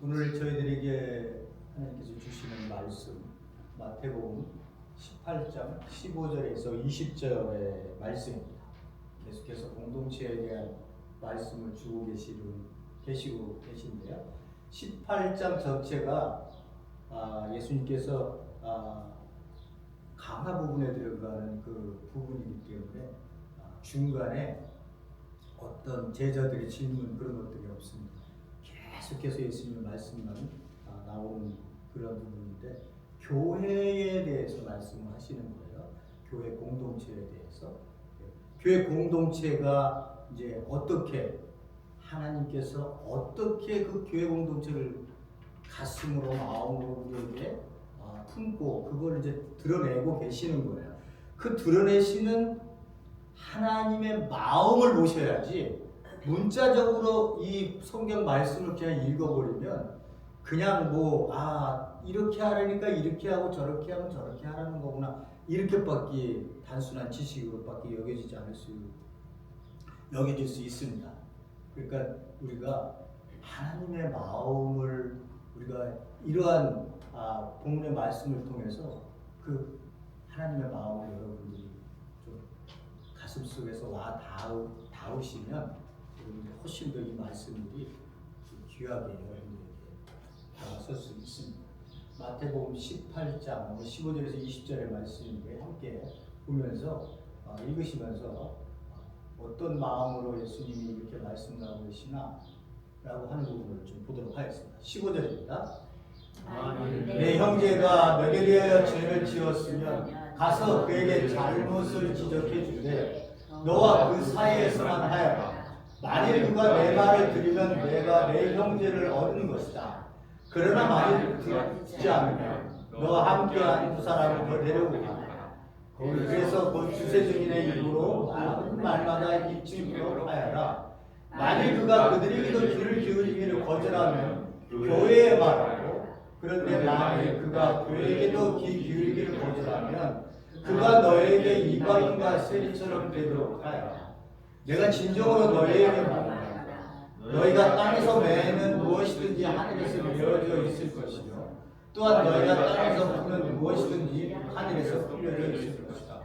오늘 저희들에게 하나님께서 주시는 말씀 마태복음 18장 15절에서 20절의 말씀입니다. 계속해서 공동체에 대한 말씀을 주고 계시고 계신데요. 18장 전체가 예수님께서 강화 부분에 들어가는 그 부분이기 때문에 중간에 어떤 제자들의 질문 그런 것들이 없습니다. 계속해서 예수님의 말씀만 나오는 그런 부분인데 교회에 대해서 말씀을 하시는 거예요. 교회 공동체에 대해서. 교회 공동체가 이제 어떻게 하나님께서 어떻게 그 교회 공동체를 가슴으로 마음으로 우리에게 품고 그걸 이제 드러내고 계시는 거예요. 그 드러내시는 하나님의 마음을 보셔야지 문자적으로 이 성경 말씀을 그냥 읽어버리면 그냥 이렇게 하라니까 이렇게 하고 저렇게 하면 저렇게 하라는 거구나 이렇게밖에 단순한 지식으로밖에 여겨질 수 있습니다. 그러니까 우리가 하나님의 마음을 우리가 이러한 본문의 말씀을 통해서 그 하나님의 마음을 여러분들이 좀 가슴 속에서 닿으시면 훨씬 더 이 말씀들이 귀하게 여러분들에게 다가설 수 있습니다. 마태복음 18장 15절에서 20절의 말씀인데 함께 보면서 읽으시면서 어떤 마음으로 예수님이 이렇게 말씀하고 계시나 라고 하는 부분을 좀 보도록 하겠습니다. 15절입니다. 내 형제가 너에게 대하여 죄를 지었으면 가서 그에게 잘못을 지적해 주되 너와 그 사이에서만 하여라. 만일 누가 내 말을 들으면 내가 내 형제를 얻는 것이다. 그러나 만일 듣지 않으면 너와 함께한 두 사람을 더 데려오라. 그래서 그 주세 증인의 입으로 말마다 입증으로 하여라. 만일 그가 그들에게도 귀를 기울이기를 거절하면 교회에 말하고 그런데 만일 그가 교회에게도 귀 기울이기를 거절하면 그가 너에게 이방인과 세리처럼 되도록 하여라. 내가 진정으로 너희에게 말한다. 너희가 땅에서 매는 무엇이든지 하늘에서 메어져 있을 것이며 또한 너희가 땅에서 푸는 무엇이든지 하늘에서 풀려져 있을 것이다.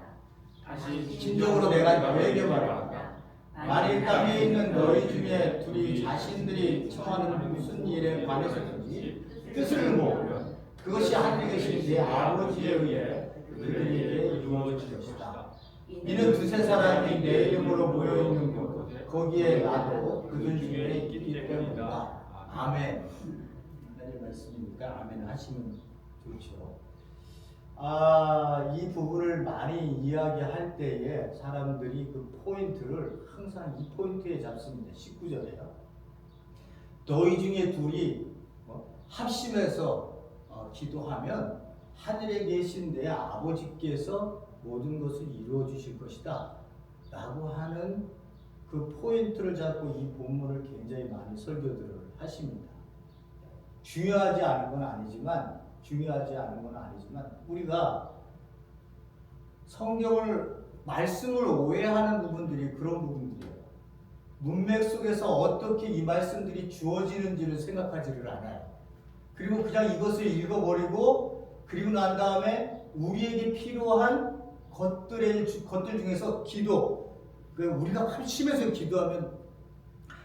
다시 진정으로 내가 너희에게 말한다. 만일 땅에 있는 너희 중에 둘이 자신들이 청하는 무슨 일에 관해서든지 뜻을 모으면 그것이 하늘에 계신 내 아버지에 의해 그들에게 이루어질 것이다. 이는 두세 사람이 내 이름으로 모여있는 곳 거기에 나도 그들 중에 있기 때문이다. 아멘. 하나님의 말씀이니까 아멘 하시면 좋죠. 이 부분을 많이 이야기할 때에 사람들이 그 포인트를 항상 이 포인트에 잡습니다. 19절에요. 너희 중에 둘이 합심해서 기도하면 하늘에 계신 내 아버지께서 모든 것을 이루어 주실 것이다 라고 하는 그 포인트를 잡고 이 본문을 굉장히 많이 설교들을 하십니다. 중요하지 않은 건 아니지만 우리가 성경을 말씀을 오해하는 부분들이 그런 부분들이에요. 문맥 속에서 어떻게 이 말씀들이 주어지는지를 생각하지를 않아요. 그리고 그냥 이것을 읽어버리고 그리고 난 다음에 우리에게 필요한 것들 중에서 기도, 우리가 합심해서 기도하면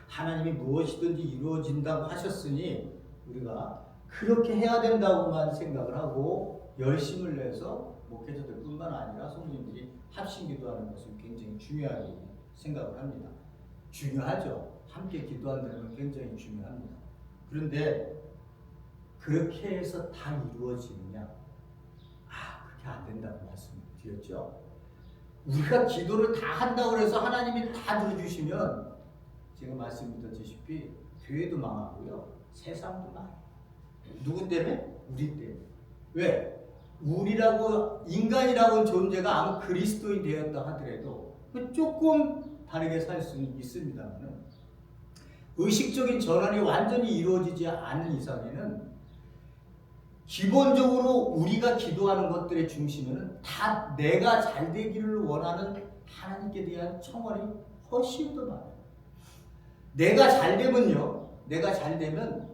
하나님이 무엇이든지 이루어진다고 하셨으니 우리가 그렇게 해야 된다고만 생각을 하고 열심을 내서 목회자들 뿐만 아니라 성도님들이 합심 기도하는 것을 굉장히 중요하게 생각을 합니다. 중요하죠. 함께 기도한다는 건 굉장히 중요합니다. 그런데 그렇게 해서 다 이루어지느냐? 그렇게 안 된다고 말씀드렸죠. 우리가 기도를 다 한다고 해서 하나님이 다 들어주시면 제가 말씀드렸다시피 교회도 망하고요. 세상도 망해요. 누구 때문에? 우리 때문에. 왜? 우리라고 인간이라고 존재가 아무 그리스도인 되었다 하더라도 조금 다르게 살 수는 있습니다만 의식적인 전환이 완전히 이루어지지 않은 이상에는 기본적으로 우리가 기도하는 것들의 중심에는 다 내가 잘 되기를 원하는 하나님께 대한 청원이 훨씬 더 많아요. 내가 잘 되면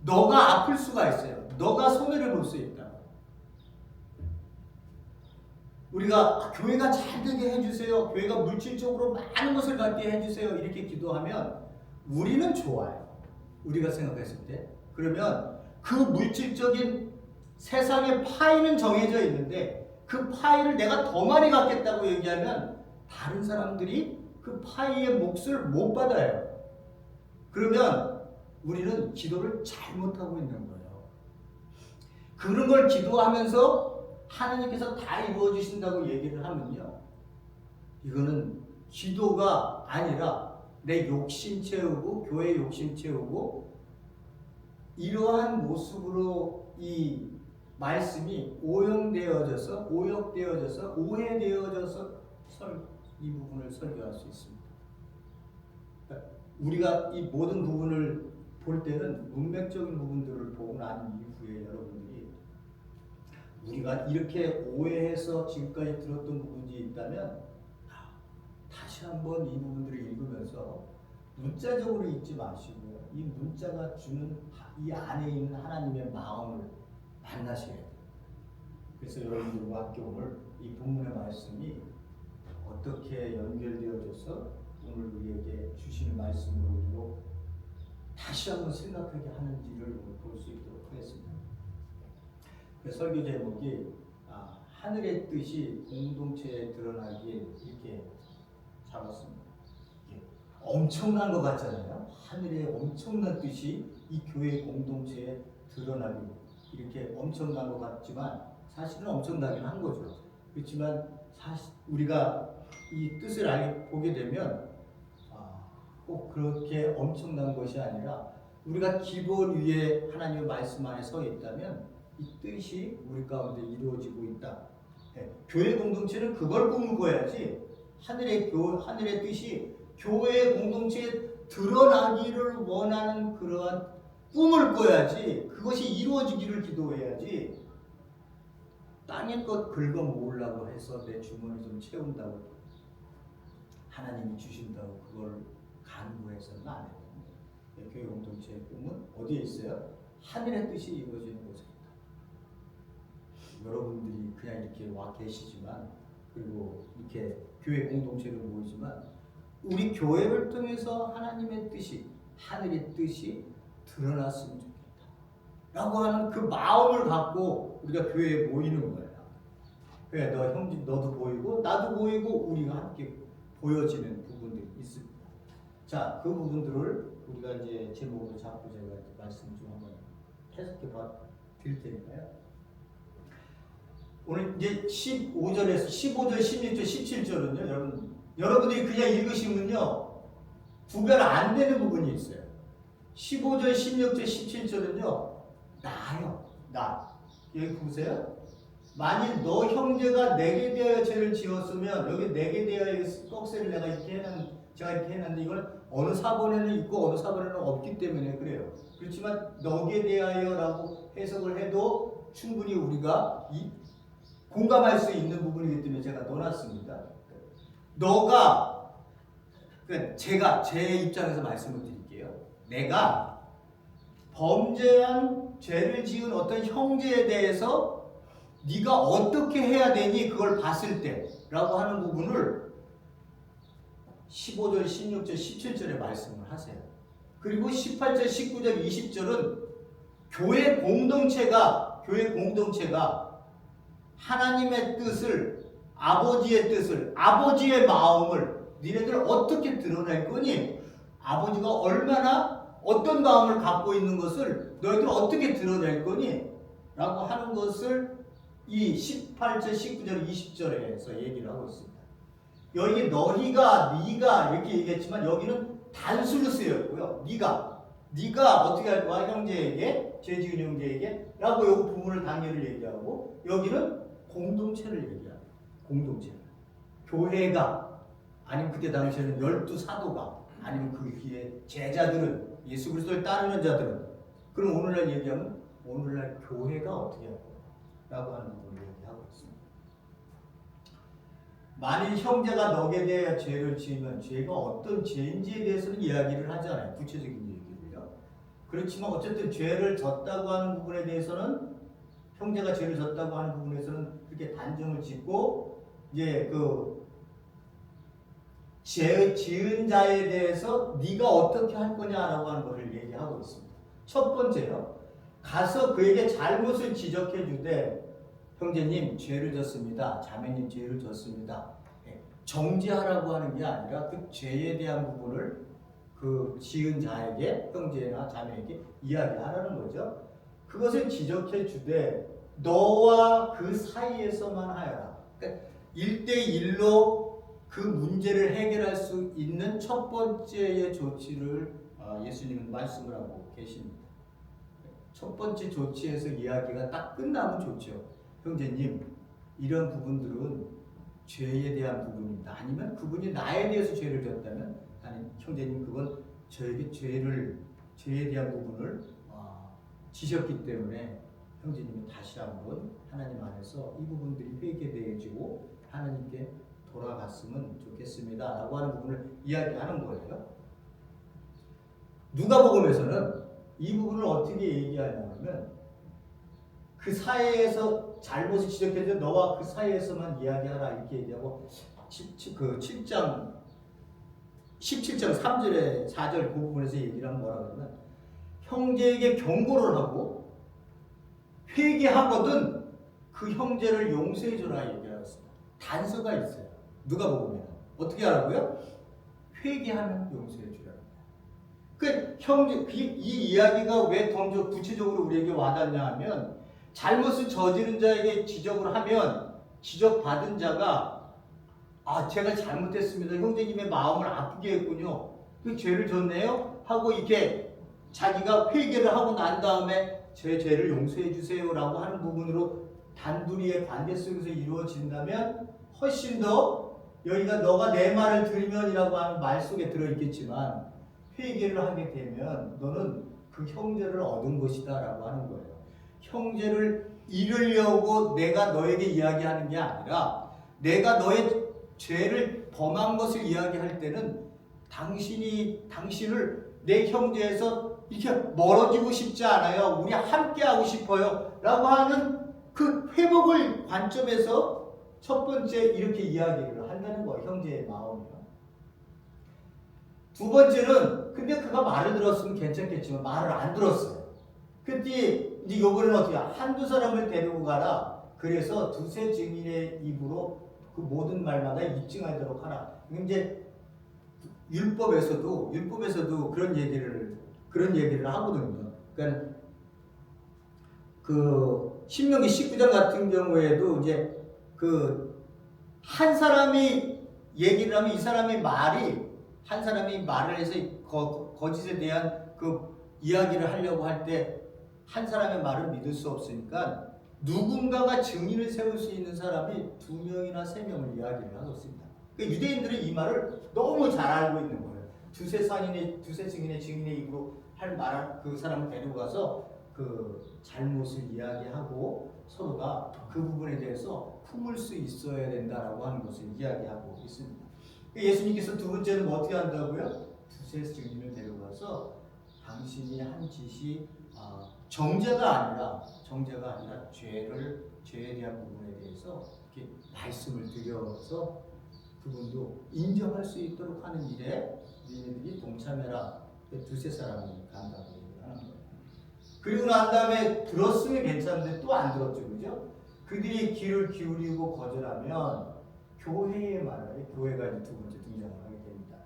너가 아플 수가 있어요. 너가 손해를 볼 수 있다. 우리가 교회가 잘 되게 해주세요. 교회가 물질적으로 많은 것을 갖게 해주세요. 이렇게 기도하면 우리는 좋아요. 우리가 생각했을 때. 그러면 그 물질적인 세상의 파이는 정해져 있는데 그 파이를 내가 더 많이 갖겠다고 얘기하면 다른 사람들이 그 파이의 몫을 못 받아요. 그러면 우리는 기도를 잘못하고 있는 거예요. 그런 걸 기도하면서 하나님께서 다 이루어 주신다고 얘기를 하면요, 이거는 기도가 아니라 내 욕심 채우고 교회 욕심 채우고 이러한 모습으로 이 말씀이 오역되어져서 오해되어져서 이 부분을 설교할 수 있습니다. 우리가 이 모든 부분을 볼 때는 문맥적인 부분들을 보고 난 이후에 여러분들이 우리가 이렇게 오해해서 지금까지 들었던 부분이 있다면 다시 한번 이 부분들을 읽으면서 문자적으로 읽지 마시고 이 문자가 주는 이 안에 있는 하나님의 마음을 만나셔야 돼요. 그래서 여러분들과 함께 오늘 이 본문의 말씀이 어떻게 연결되어져서 오늘 우리에게 주시는 말씀으로 다시 한번 생각하게 하는지를 볼 수 있도록 하겠습니다. 그 설교 제목이 하늘의 뜻이 공동체에 드러나기에 이렇게 잡았습니다. 엄청난 것 같잖아요. 하늘의 엄청난 뜻이 이 교회 공동체에 드러나기 이렇게 엄청난 것 같지만 사실은 엄청나긴 한 거죠. 그렇지만 사실 우리가 이 뜻을 보게 되면 꼭 그렇게 엄청난 것이 아니라 우리가 기본 위에 하나님의 말씀 안에 서 있다면 이 뜻이 우리 가운데 이루어지고 있다. 교회 공동체는 그걸 꿈꿔야지 하늘의 뜻이 교회 공동체에 드러나기를 원하는 그러한 꿈을 꿔야지 그것이 이루어지기를 기도해야지 땅의 것 긁어 모으려고 해서 내 주머니 좀 채운다고 하나님이 주신다고 그걸 간구해서는 안 해요. 교회 공동체의 꿈은 어디에 있어요? 하늘의 뜻이 이루어지는 곳에 있다. 여러분들이 그냥 이렇게 와 계시지만 그리고 이렇게 교회 공동체로 모이지만 우리 교회를 통해서 하나님의 뜻이 하늘의 뜻이 드러났으면 좋겠다 라고 하는 그 마음을 갖고 우리가 교회에 모이는 거예요. 그래, 너도 보이고 나도 보이고 우리가 함께 보여지는 부분들이 있습니다. 자, 그 부분들을 우리가 이제 제목으로 잡고 제가 말씀 좀 한번 해석해 드릴 테니까요. 오늘 이제 15절에서 15절, 16절, 17절은요, 여러분들이 그냥 읽으시면요, 구별 안 되는 부분이 있어요. 15절, 16절, 17절은요, 나요. 여기 보세요. 만일 너 형제가 내게 대하여 죄를 지었으면, 여기 내게 대하여 떡새를 제가 이렇게 해놨는데 이걸 어느 사본에는 있고 어느 사본에는 없기 때문에 그래요. 그렇지만 너게 대하여라고 해석을 해도 충분히 우리가 공감할 수 있는 부분이기 때문에 제가 넣어놨습니다. 제가 제 입장에서 말씀을 드릴게요. 내가 범죄한 죄를 지은 어떤 형제에 대해서 네가 어떻게 해야 되니 그걸 봤을 때 라고 하는 부분을 15절, 16절, 17절에 말씀을 하세요. 그리고 18절, 19절, 20절은 교회 공동체가 하나님의 뜻을, 아버지의 마음을 니네들 어떻게 드러낼 거니? 아버지가 어떤 마음을 갖고 있는 것을 너희들 어떻게 드러낼 거니? 라고 하는 것을 이 18절, 19절, 20절에서 얘기를 하고 있습니다. 여기 너희가, 네가 이렇게 얘기했지만 여기는 단수로 쓰였고요. 네가 어떻게 할 거야? 형제에게, 죄 지은 형제에게 라고 이 부분을 단계를 얘기하고 여기는 공동체를 얘기합니다. 공동체를. 교회가 아니면 그때 당시에는 12사도가 아니면 그 뒤에 제자들은 예수 그리스도를 따르는 자들은 그럼 오늘날 얘기하면 오늘날 교회가 어떻게 할 거야? 라고 하는 부분을 얘기하고 있습니다. 만일 형제가 너에 대하여 죄를 지으면 죄가 어떤 죄인지에 대해서는 이야기를 하지 않아요. 구체적인 얘기를요. 그렇지만 어쨌든 죄를 졌다고 하는 부분에 대해서는 형제가 죄를 졌다고 하는 부분에서는 그렇게 단정을 짓고 이제 그 죄 지은 자에 대해서 네가 어떻게 할 거냐라고 하는 것을 얘기하고 있습니다. 첫 번째요. 가서 그에게 잘못을 지적해 주되 형제님 죄를 졌습니다. 자매님 죄를 졌습니다. 정죄하라고 하는 게 아니라 그 죄에 대한 부분을 그 지은 자에게 형제나 자매에게 이야기하라는 거죠. 그것을 지적해 주되 너와 그 사이에서만 하여라. 그러니까 1대1로 그 문제를 해결할 수 있는 첫 번째의 조치를 예수님은 말씀을 하고 계십니다. 첫 번째 조치에서 이야기가 딱 끝나면 좋죠. 형제님, 이런 부분들은 죄에 대한 부분입니다. 아니면 그분이 나에 대해서 죄를 졌다면, 아니 형제님 그건 저에게 죄에 대한 부분을 지셨기 때문에 형제님이 다시 한번 하나님 안에서 이 부분들이 회개되어지고 하나님께 돌아갔으면 좋겠습니다. 라고 하는 부분을 이야기하는 거예요. 누가복음에서는 이 부분을 어떻게 얘기하냐면 그 사이에서 잘못을 지적해서 너와 그 사이에서만 이야기하라 이렇게 얘기하고 17장 3절에 4절 그 부분에서 얘기를 하면 뭐라 그러면 형제에게 경고를 하고 회개하거든 그 형제를 용서해줘라 얘기하고 있습니다. 단서가 있어요. 누가복음에 어떻게 하라고요? 회개하면 용서해주라. 그 형제 이 이야기가 왜 더 구체적으로 우리에게 와닿냐 하면 잘못을 저지른 자에게 지적을 하면 지적받은 자가 제가 잘못했습니다. 형제님의 마음을 아프게 했군요. 그 죄를 졌네요. 하고 이렇게 자기가 회개를 하고 난 다음에 제 죄를 용서해 주세요라고 하는 부분으로 단둘이의 관계 속에서 이루어진다면 훨씬 더 여기가 너가 내 말을 들으면이라고 하는 말 속에 들어있겠지만 회개를 하게 되면 너는 그 형제를 얻은 것이다 라고 하는 거예요. 형제를 잃으려고 내가 너에게 이야기하는 게 아니라 내가 너의 죄를 범한 것을 이야기할 때는 당신을 내 형제에서 이렇게 멀어지고 싶지 않아요. 우리 함께 하고 싶어요. 라고 하는 그 회복을 관점에서 첫 번째 이렇게 이야기를 한다는 거예요. 형제의 마음이요. 두 번째는 근데 그가 말을 들었으면 괜찮겠지만 말을 안 들었어요. 그때 이제 요번에는 어떻게 한두 사람을 데리고 가라. 그래서 두세 증인의 입으로 그 모든 말마다 입증하도록 하라. 이제 율법에서도 그런 얘기를 하거든요. 그러니까 그 신명기 19장 같은 경우에도 이제 그 한 사람이 얘기를 하면 이 사람의 말이 한 사람이 말을 해서 거짓에 대한 그 이야기를 하려고 할 때 한 사람의 말을 믿을 수 없으니까 누군가가 증인을 세울 수 있는 사람이 2명이나 3명을 이야기를 하고 있습니다. 그러니까 유대인들은 이 말을 너무 잘 알고 있는 거예요. 두세 증인의 증인의 입으로 할 말 그 사람을 데리고 가서 그 잘못을 이야기하고 서로가 그 부분에 대해서 품을 수 있어야 된다라고 하는 것을 이야기하고 있습니다. 예수님께서 두 번째는 어떻게 한다고요? 두세 증인을 데려가서 당신이 한 짓이 정죄가 아니라 죄에 대한 부분에 대해서 이렇게 말씀을 드려서 그분도 인정할 수 있도록 하는 일에 너희들이 동참해라. 두세 사람이 간다고 하는 거예요. 그리고 난 다음에 들었으면 괜찮은데 또 안 들었죠, 그죠? 그들이 귀를 기울이고 거절하면 교회의 말을 교회가 이제 두 번째 등장을 하게 됩니다.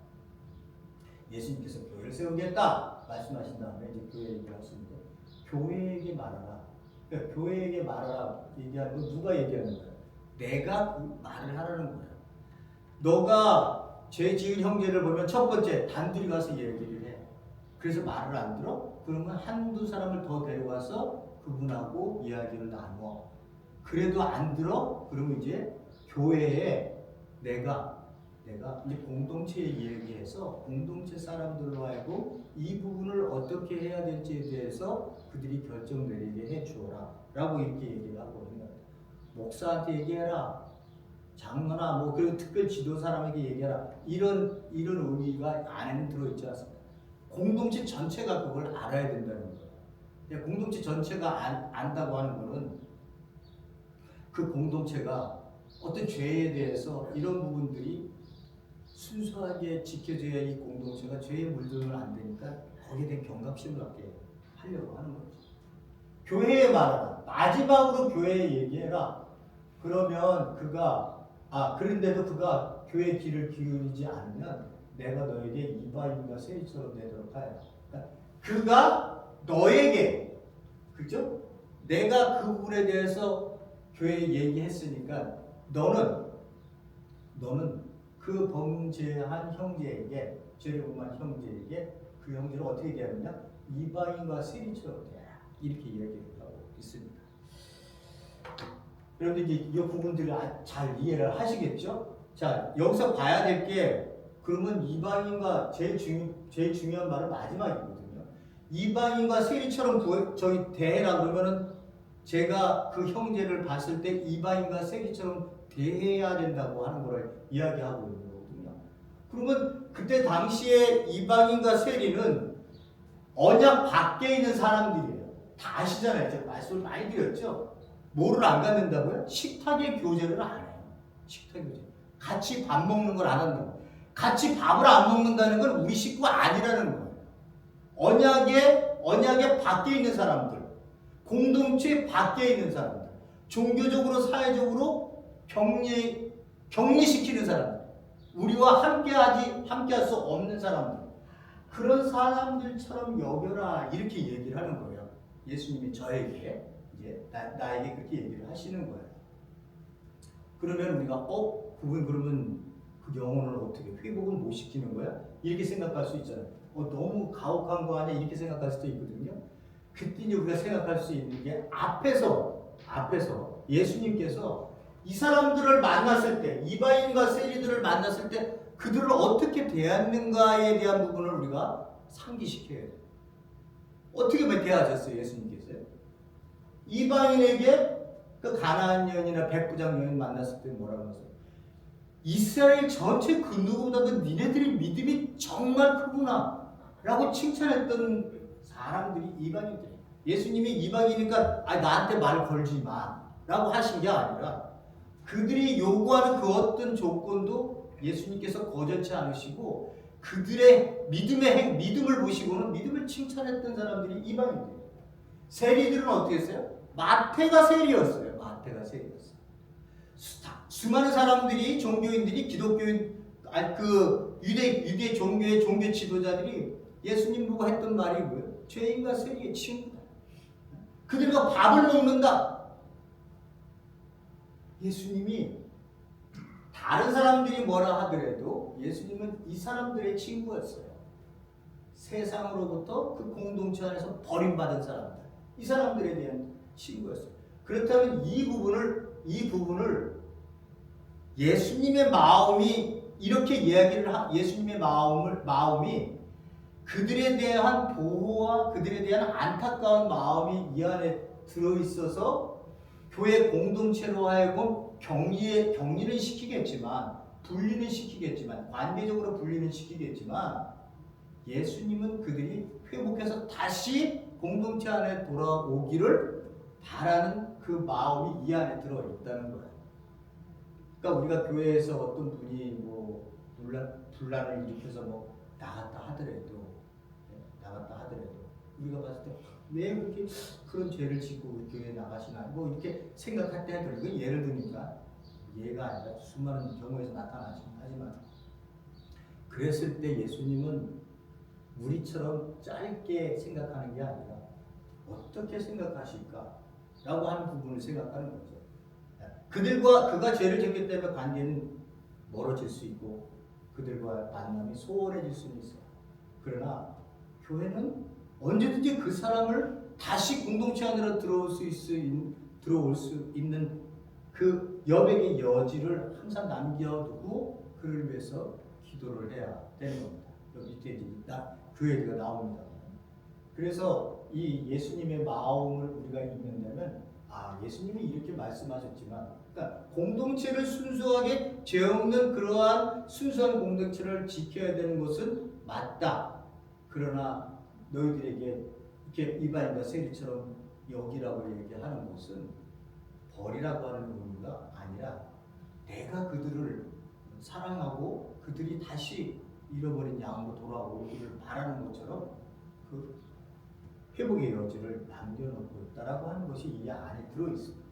예수님께서 교회를 세우겠다 말씀하신 다음에 이제 교회 얘기를 하시는데 교회에게 말하라. 그러니까 교회에게 말하라 얘기하는 건 누가 얘기하는 거예요? 내가 그 말을 하라는 거예요. 너가 죄 지은 형제를 보면 첫 번째 단둘이 가서 얘기를 해. 그래서 말을 안 들어? 그러면 한두 사람을 더 데려와서 그분하고 이야기를 나누어. 그래도 안 들어? 그러면 이제 교회에 내가 이제 공동체에 얘기해서 공동체 사람들로 하여금 이 부분을 어떻게 해야 될지에 대해서 그들이 결정 내리게 해주어라 라고 이렇게 얘기를 하고 있는 거예요. 목사한테 얘기해라. 장로나 그리고 특별 지도 사람에게 얘기해라. 이런 의미가 안에는 들어있지 않습니다. 공동체 전체가 그걸 알아야 된다는 거예요. 공동체 전체가 안다고 하는 거는 그 공동체가 어떤 죄에 대해서 이런 부분들이 순수하게 지켜져야 이 공동체가 죄에 물들면 안 되니까 거기에 대한 경각심을 갖게 하려고 하는 거죠. 교회에 말하라. 마지막으로 교회에 얘기해라. 그러면 그런데도 그가 교회의 귀를 기울이지 않으면 내가 너에게 이방인과 세리처럼 되도록 하여라. 그러니까 그가 너에게, 그죠? 내가 그 부분에 대해서 교회에 얘기했으니까 너는 그 범죄한 형제에게, 죄를 범한 형제에게 그 형제를 어떻게 대하느냐? 이방인과 세리처럼 대하라. 이렇게 이야기를 하고 있습니다. 여러분들 이제 이 부분들을 잘 이해를 하시겠죠? 자, 여기서 봐야 될 게, 그러면 이방인과 제일 중요한 말은 마지막이거든요. 이방인과 세리처럼 대해라 그러면은 제가 그 형제를 봤을 때 이방인과 세리처럼 대해야 된다고 하는 걸 이야기하고 있는 거거든요. 그러면 그때 당시에 이방인과 세리는 언약 밖에 있는 사람들이에요. 다 아시잖아요. 제가 말씀을 많이 드렸죠. 뭐를 안 갖는다고요? 식탁의 교제를 안 해요. 식탁 교제. 같이 밥 먹는 걸 안 한다고. 같이 밥을 안 먹는다는 건 우리 식구가 아니라는 거예요. 언약의 밖에 있는 사람들, 공동체 밖에 있는 사람들, 종교적으로 사회적으로 격리시키는 사람들, 우리와 함께할 수 없는 사람들, 그런 사람들처럼 여겨라 이렇게 얘기를 하는 거예요. 예수님이 저에게 이제 나에게 그렇게 얘기를 하시는 거예요. 그러면 우리가 그분 그러면 그 영혼을 어떻게 회복을 못 시키는 거야? 이렇게 생각할 수 있잖아요. 너무 가혹한 거 아니야? 이렇게 생각할 수도 있거든요. 그때 이제 우리가 생각할 수 있는 게 앞에서 예수님께서 이 사람들을 만났을 때, 이방인과 세리들을 만났을 때 그들을 어떻게 대했는가에 대한 부분을 우리가 상기시켜야 돼요. 어떻게 대하셨어요, 예수님께서요? 이방인에게 그 가나안 여인이나 백부장 여인 만났을 때 뭐라고 하세요? 이스라엘 전체 그 누구보다도 니네들의 믿음이 정말 크구나 라고 칭찬했던 사람들이 이방인들이에요. 예수님이 이방이니까 나한테 말 걸지 마 라고 하신 게 아니라 그들이 요구하는 그 어떤 조건도 예수님께서 거절치 않으시고 그들의 믿음을 보시고는 믿음을 칭찬했던 사람들이 이방인들이에요. 세리들은 어떻게 했어요? 마태가 세리였어요. 수많은 사람들이, 종교인들이, 기독교인, 유대 종교의 종교 지도자들이 예수님 보고 했던 말이 뭐예요? 죄인과 세리의 친구다. 그들과 밥을 먹는다. 예수님이 다른 사람들이 뭐라 하더라도 예수님은 이 사람들의 친구였어요. 세상으로부터 그 공동체 안에서 버림받은 사람들, 이 사람들에 대한 친구였어요. 그렇다면 이 부분을 예수님의 마음이 이렇게 이야기를 예수님의 마음이 그들에 대한 보호와 그들에 대한 안타까운 마음이 이 안에 들어 있어서 교회 공동체로 하여금 격리는 시키겠지만, 분리는 시키겠지만, 관계적으로 분리는 시키겠지만, 예수님은 그들이 회복해서 다시 공동체 안에 돌아오기를 바라는 그 마음이 이 안에 들어 있다는 거예요. 그러니까 우리가 교회에서 어떤 분이 분란을 일으켜서 나갔다 하더라도 우리가 봤을 때 왜 그렇게 그런 죄를 짓고 교회에 나가시나 이렇게 생각할 때가 들고, 예를 드니까 예가 아니라 수많은 경우에서 나타나긴 하지만, 그랬을 때 예수님은 우리처럼 짧게 생각하는 게 아니라 어떻게 생각하실까 라고 하는 부분을 생각하는 거죠. 그가 죄를 짓기 때문에 관계는 멀어질 수 있고 그들과 만남이 소원해질 수는 있어요. 그러나 교회는 언제든지 그 사람을 다시 공동체 안으로 들어올 수 있는 그 여백의 여지를 항상 남겨두고 그를 위해서 기도를 해야 되는 겁니다. 여기 밑에 그 얘기가 나옵니다. 그래서 이 예수님의 마음을 우리가 읽는다면 예수님이 이렇게 말씀하셨지만, 그러니까 공동체를 순수하게 죄 없는 그러한 순수한 공동체를 지켜야 되는 것은 맞다. 그러나 너희들에게 이렇게 이방인과 세리처럼 여기라고 얘기하는 것은 벌이라고 하는 의미가 아니라 내가 그들을 사랑하고 그들이 다시 잃어버린 양으로 돌아오기를 바라는 것처럼 그 회복의 여지를 남겨놓고 있다라고 하는 것이 이 안에 들어있습니다.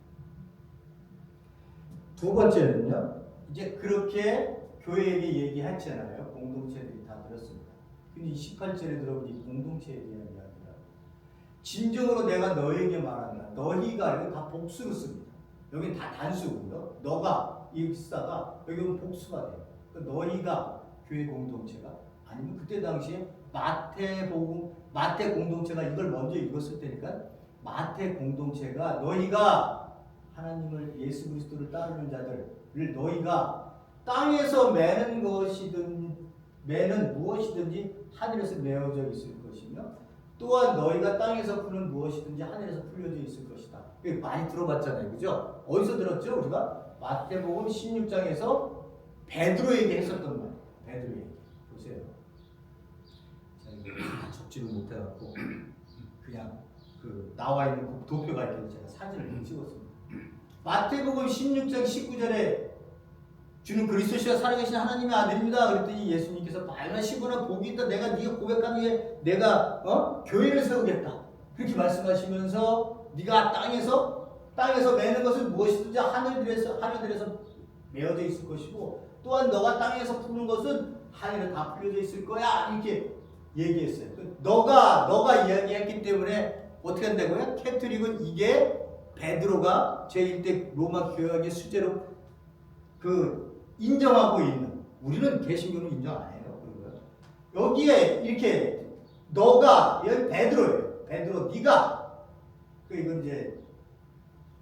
두 번째는요, 이제 그렇게 교회에게 얘기했잖아요. 공동체들이 다 들었습니다. 근데 18절에 들어보니 공동체에 대한 이야기라. 진정으로 내가 너에게 말한다. 너희가, 이거 다 복수로 씁니다. 여긴 다 단수고요. 너가, 이 기사가 여기는 복수가 돼요. 그러니까 너희가 교회 공동체가 아니면 그때 당시에 마태 공동체가 이걸 먼저 읽었을 테니까 마태 공동체가 너희가 하나님을 예수 그리스도를 따르는 자들을 너희가 땅에서 매는 무엇이든지 하늘에서 메어져 있을 것이며 또한 너희가 땅에서 푸는 무엇이든지 하늘에서 풀려져 있을 것이다. 많이 들어봤잖아요. 그죠? 어디서 들었죠? 우리가 마태복음 16장에서 베드로에게 했었던 말. 베드로에게. 보세요. 자, 이거 다 적지를 못해갖고 그냥 그 나와 있는 그 도표가 있길래 제가 사진을 찍었습니다. 마태복음 16장 19절에 주는 그리스도시가 살아계신 하나님의 아들입니다. 그랬더니 예수님께서 말하시거나 복이 있다. 네가 고백하는 게 내가 교회를 세우겠다. 그렇게 말씀하시면서 네가 땅에서 매는 것은 무엇이든지 하늘들에서 메어져 있을 것이고 또한 너가 땅에서 푸는 것은 하늘에 다 풀려져 있을 거야. 이렇게 얘기했어요. 너가 이야기했기 때문에 어떻게 한다고요? 캐톨릭은 이게 베드로가 제1대 로마 교역의 수제로 인정하고 있는, 우리는 개신교는 인정 안 해요. 여기에 이렇게 너가, 여기 베드로예요. 베드로 네가, 이건 이제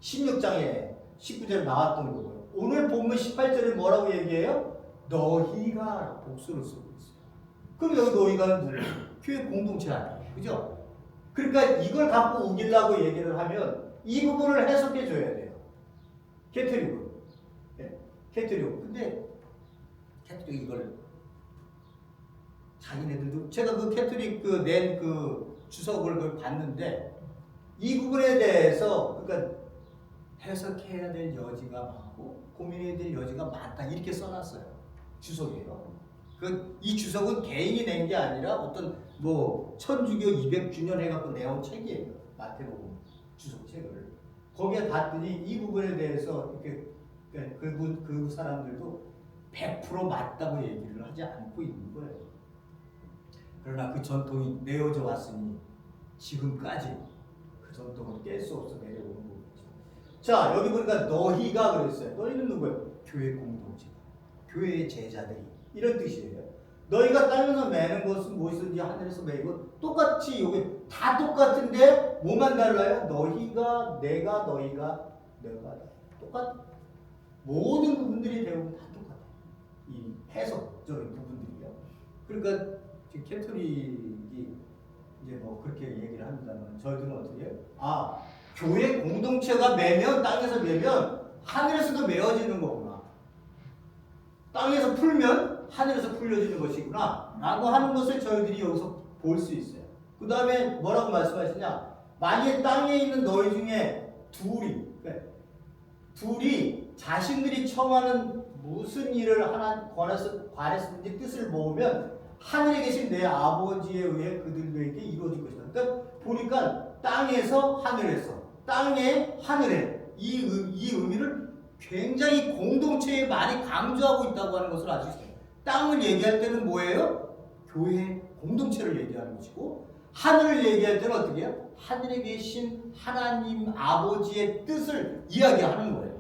16장에 19절에 나왔던 거고요. 오늘 본문 18절에 뭐라고 얘기해요? 너희가 복수를 쓰고 있어요. 그럼 여기 너희가 교회 공동체 아니에요. 그죠? 그러니까 이걸 갖고 우기려고 얘기를 하면 이 부분을 해석해 줘야 돼요. 캐톨릭은. 캐톨릭. 근데 캐톨릭 이걸 자기네들도 제가 그 캐톨릭 낸 주석을 봤는데 이 부분에 대해서 그러니까 해석해야 될 여지가 많고 고민해야 될 여지가 많다 이렇게 써놨어요. 주석이에요. 이 주석은 개인이 낸 게 아니라 어떤 천주교 200주년 해갖고 내온 책이에요. 마태복음 주석책을. 거기에 봤더니 이 부분에 대해서 이렇게 그 사람들도 100% 맞다고 얘기를 하지 않고 있는 거예요. 그러나 그 전통이 내어져 왔으니 지금까지 그 전통을 깰 수 없어 내려오는 거죠. 자, 여기 보니까 너희가 그랬어요. 너희는 누구예요? 교회 공동체, 교회의 제자들이 이런 뜻이에요. 너희가 땅에서 매는 것은 무엇이든지 하늘에서 매고 똑같이 여기 다 똑같은데 뭐만 달라요? 너희가, 내가, 너희가, 내가 똑같아. 모든 부분들이 대부분 다 똑같아요. 이 해석적인 부분들이요. 그러니까 지금 캐톨릭이 이제 그렇게 얘기를 합니다만 저희들은 어떻게 해요? 교회 공동체가 매면 땅에서 매면 하늘에서도 메어지는 거구나. 땅에서 풀면 하늘에서 풀려지는 것이구나 라고 하는 것을 저희들이 여기서 볼 수 있어요. 그 다음에 뭐라고 말씀하시냐? 만일 땅에 있는 너희 중에 둘이 자신들이 청하는 무슨 일을 하나 관했든지 뜻을 모으면 하늘에 계신 내 아버지에 의해 그들에게 이루어질 것이다. 그러니까 보니까 땅에서 하늘에서, 땅에 하늘에 이 의미를 굉장히 공동체에 많이 강조하고 있다고 하는 것을 알 수 있어요. 땅을 얘기할 때는 뭐예요? 교회 공동체를 얘기하는 것이고 하늘을 얘기할 때는 어떻게 해요? 하늘에 계신 하나님 아버지의 뜻을 이야기하는 거예요.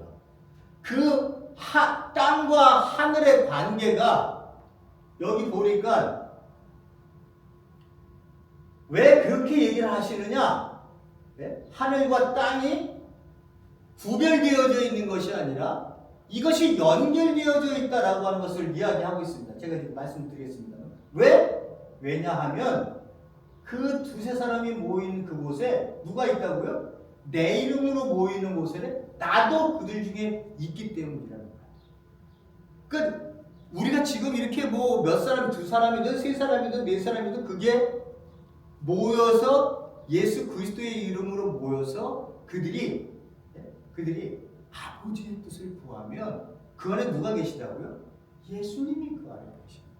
땅과 하늘의 관계가 여기 보니까 왜 그렇게 얘기를 하시느냐? 하늘과 땅이 구별되어져 있는 것이 아니라 이것이 연결되어져 있다라고 하는 것을 이야기하고 있습니다. 제가 지금 말씀드리겠습니다. 왜냐하면 그 두세 사람이 모인 그곳에 누가 있다고요? 내 이름으로 모이는 곳에 나도 그들 중에 있기 때문이라는 거예요. 그러니까 우리가 지금 이렇게 몇 사람, 두 사람이든 세 사람이든 네 사람이든 그게 모여서 예수 그리스도의 이름으로 모여서 그들이 아버지의 뜻을 구하면 그 안에 누가 계시다고요? 예수님이 그 안에 계십니다.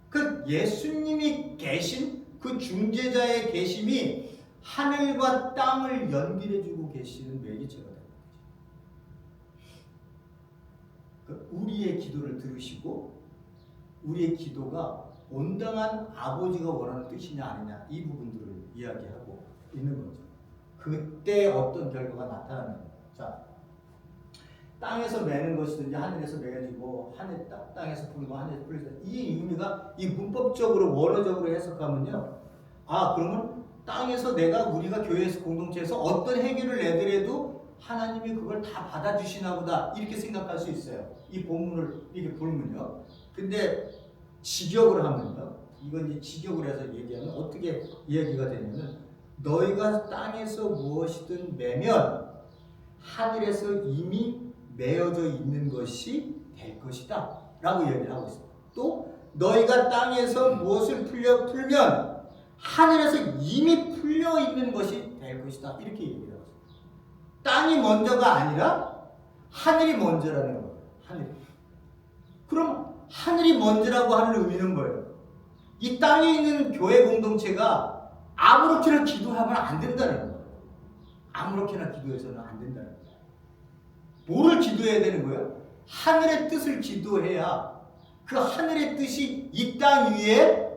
그 예수님이 계신 그 중재자의 계심이 하늘과 땅을 연결해주고 계시는 매개체가 됩니다. 우리의 기도를 들으시고 우리의 기도가 온당한 아버지가 원하는 뜻이냐 아니냐 이 부분들을 이야기하고 있는 거죠. 그때 어떤 결과가 나타나는 거예요. 자, 땅에서 매는 것이든지 하늘에서 매어지고 땅에서 풀고 하늘에서 풀리다. 이 의미가 이 문법적으로 원어적으로 해석하면요. 아, 그러면 땅에서 우리가 교회에서 공동체에서 어떤 해결을 내더라도 하나님이 그걸 다 받아주시나 보다 이렇게 생각할 수 있어요. 이 본문을 이렇게 보면요. 근데 직역을 하면요. 이건 이제 직역을 해서 얘기하면 어떻게 이야기가 되냐면 너희가 땅에서 무엇이든 매면 하늘에서 이미 매어져 있는 것이 될 것이다 라고 이야기를 하고 있습니다. 또 너희가 땅에서 무엇을 풀면 하늘에서 이미 풀려 있는 것이 될 것이다 이렇게 얘기를 하고 있습니다. 땅이 먼저가 아니라 하늘이 먼저라는 거예요. 하늘이. 그럼 하늘이 먼저라고 하는 의미는 뭐예요? 이 땅에 있는 교회 공동체가 아무렇게나 기도하면 안 된다는 거예요. 아무렇게나 기도해서는 안 된다는 거예요. 뭐를 기도해야 되는 거예요? 하늘의 뜻을 기도해야 그 하늘의 뜻이 이 땅 위에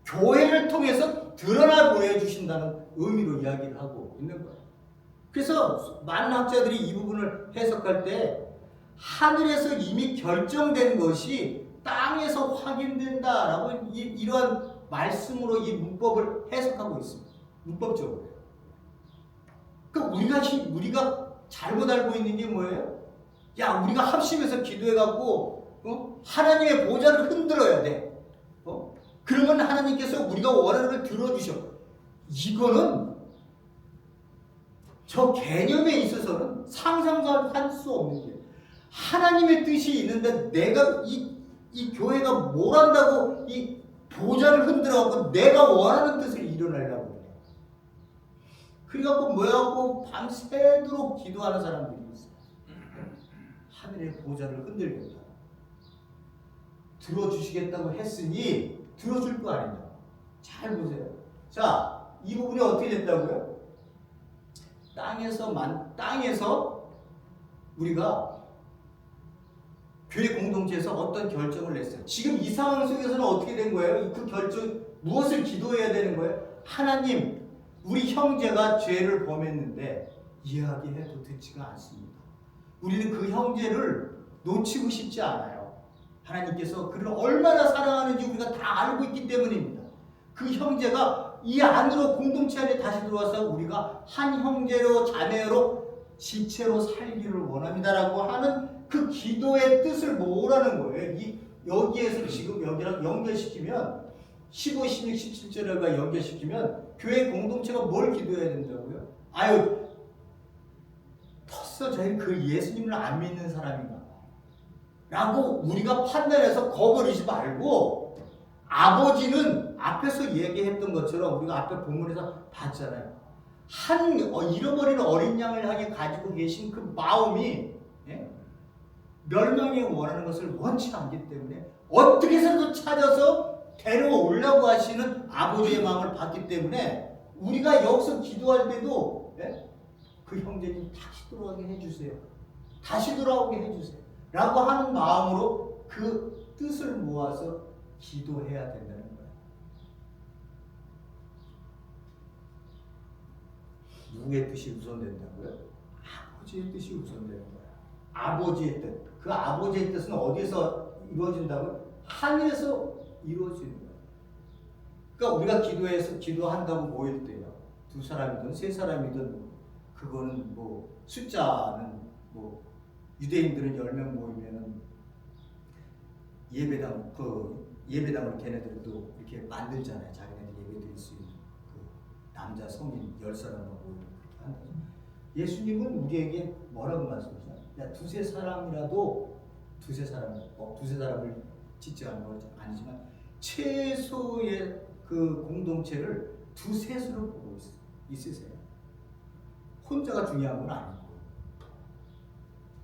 교회를 통해서 드러나 보여주신다는 의미로 이야기를 하고 있는 거예요. 그래서 많은 학자들이 이 부분을 해석할 때 하늘에서 이미 결정된 것이 땅에서 확인된다라고 이러한 말씀으로 이 문법을 해석하고 있습니다. 문법적으로. 그러니까 우리가 잘못 알고 있는 게 뭐예요? 야, 우리가 합심해서 기도해갖고 하나님의 보좌를 흔들어야 돼. 그러면 하나님께서 우리가 원하는 걸 들어주셔. 이거는 저 개념에 있어서는 상상도 할 수 없는 게 하나님의 뜻이 있는데 내가 이 교회가 뭘 한다고 이 보좌를 흔들어갖고 내가 원하는 뜻을 이뤄내려고 그래. 그래갖고 뭐야고 밤새도록 기도하는 사람들이 있어요. 하늘의 보좌를 흔들겠다. 들어주시겠다고 했으니 들어줄 거 아니냐. 잘 보세요. 자, 이 부분이 어떻게 됐다고요? 땅에서 우리가 교회 공동체에서 어떤 결정을 냈어요. 지금 이 상황 속에서는 어떻게 된 거예요? 그 결정, 무엇을 기도해야 되는 거예요? 하나님, 우리 형제가 죄를 범했는데 이야기해도 듣지가 않습니다. 우리는 그 형제를 놓치고 싶지 않아요. 하나님께서 그를 얼마나 사랑하는지 우리가 다 알고 있기 때문입니다. 그 형제가 이 안으로 공동체 안에 다시 들어와서 우리가 한 형제로 자매로 지체로 살기를 원합니다라고 하는 그 기도의 뜻을 뭐라는 거예요? 여기에서 지금 여기랑 연결시키면 15, 16, 17절과 연결시키면 교회 공동체가 뭘 기도해야 된다고요? 아유, 텃서 저희 그 예수님을 안 믿는 사람인가? 라고 우리가 판단해서 거부하지 말고 아버지는 앞에서 얘기했던 것처럼 우리가 앞에 본문에서 봤잖아요. 잃어버린 어린 양을 향해 가지고 계신 그 마음이 멸망에 원하는 것을 원치 않기 때문에 어떻게 해서도 찾아서 데려오려고 하시는 아버지의 마음을 받기 때문에 우리가 여기서 기도할 때도 그 형제님 다시 돌아오게 해주세요. 다시 돌아오게 해주세요. 라고 하는 마음으로 그 뜻을 모아서 기도해야 된다는 거예요. 누구의 뜻이 우선된다고요? 아버지의 뜻이 우선되는 거예요. 아버지의 뜻. 그 아버지의 뜻은 어디서 이루어진다고요? 하늘에서 이루어지는 거예요. 그러니까 우리가 기도한다고 모일 때요. 2사람이든 3사람이든 그거는 뭐 숫자는 뭐 유대인들은 10명 모이면은 예배당을 걔네들도 이렇게 만들잖아요. 자기네들 예배 드릴 수 있는 그 남자 성인 10사람만 모이면 그렇게 한다. 예수님은 우리에게 뭐라고 말씀하시나요? 야, 두세 사람을 지칭하는 건 아니지만 최소의 그 그 공동체를 두셋으로 보고 있으세요. 혼자가 중요한 건 아니고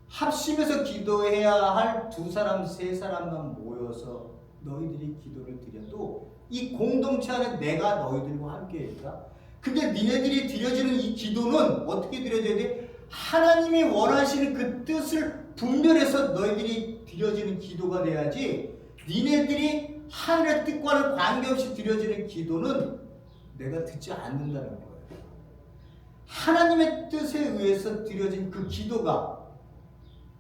합심해서 기도해야 할 두 사람, 세 사람만 모여서 너희들이 기도를 드려도 이 공동체 안에 내가 너희들과 함께 있다. 근데 니네들이 드려지는 이 기도는 어떻게 드려져야 돼? 하나님이 원하시는 그 뜻을 분별해서 너희들이 드려지는 기도가 돼야지, 니네들이 하늘의 뜻과는 관계없이 드려지는 기도는 내가 듣지 않는다는 거예요. 하나님의 뜻에 의해서 드려진 그 기도가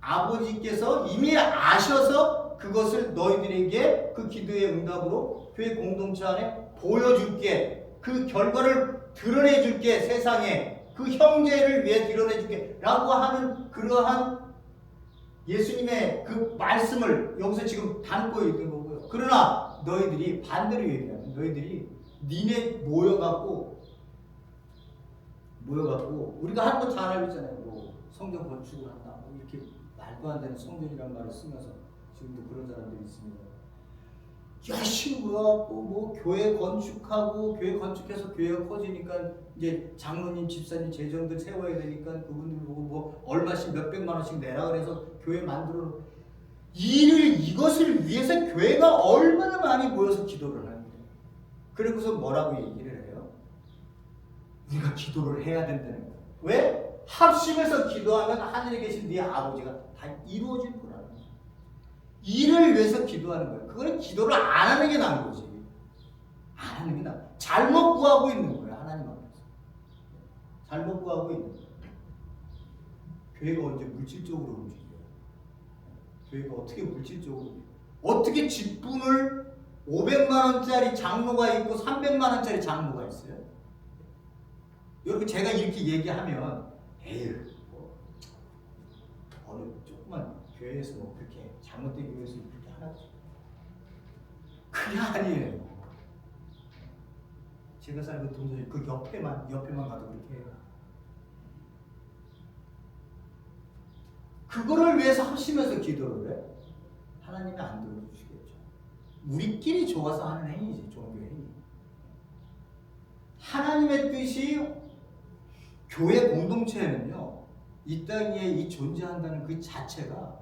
아버지께서 이미 아셔서 그것을 너희들에게 그 기도의 응답으로 교회 공동체 안에 보여줄게, 그 결과를 드러내줄게, 세상에 그 형제를 위해 드러내줄게 라고 하는 그러한 예수님의 그 말씀을 여기서 지금 담고 있는 거고요. 그러나 너희들이 반대로 얘기하면, 너희들이 니네 모여갖고 우리가 하는 거 잘 알고 있잖아요. 뭐 성경 건축을 한다, 뭐 이렇게 말도 안 되는 성전이라는 말을 쓰면서 지금도 그런 사람들이 있습니다. 열심히 모여갖고 뭐 교회 건축하고, 교회 건축해서 교회가 커지니까 이제 장로님, 집사님, 재정들 세워야 되니까 그분들 보고 뭐 얼마씩 몇백만 원씩 내라 그래서 교회 만들어. 이것을 위해서 교회가 얼마나 많이 모여서 기도를 하는데, 그리고서 뭐라고 얘기를 해요? 우리가 기도를 해야 된다는 거예요. 왜? 합심해서 기도하면 하늘에 계신 네 아버지가 다 이루어질 거라는 거예요. 일을 위해서 기도하는 거예요. 그거는 기도를 안 하는 게 나은 거지. 안 하는 게 나아. 잘못 구하고 있는 거예요. 하나님 앞에서. 잘못 구하고 있는 거예요. 교회가 언제 물질적으로 움직여요? 교회가 어떻게 물질적으로 움직여요? 어떻게 직분을 500만 원짜리 장로가 있고 300만 원짜리 장로가 있어요? 여러분, 제가 이렇게 얘기하면 에휴, 뭐 어느 조그만 교회에서 뭐 그렇게 잘못된 교회에서 그렇게 하나죠. 그게 아니에요. 제가 살고 동네 그 옆에만 가도 그렇게 해요. 그거를 위해서 합심해서 기도를 해? 하나님이 안 들어주시겠죠. 우리끼리 좋아서 하는 행위지, 종교 행위. 하나님의 뜻이 교회 공동체에는요, 이 땅 위에 이 존재한다는 그 자체가,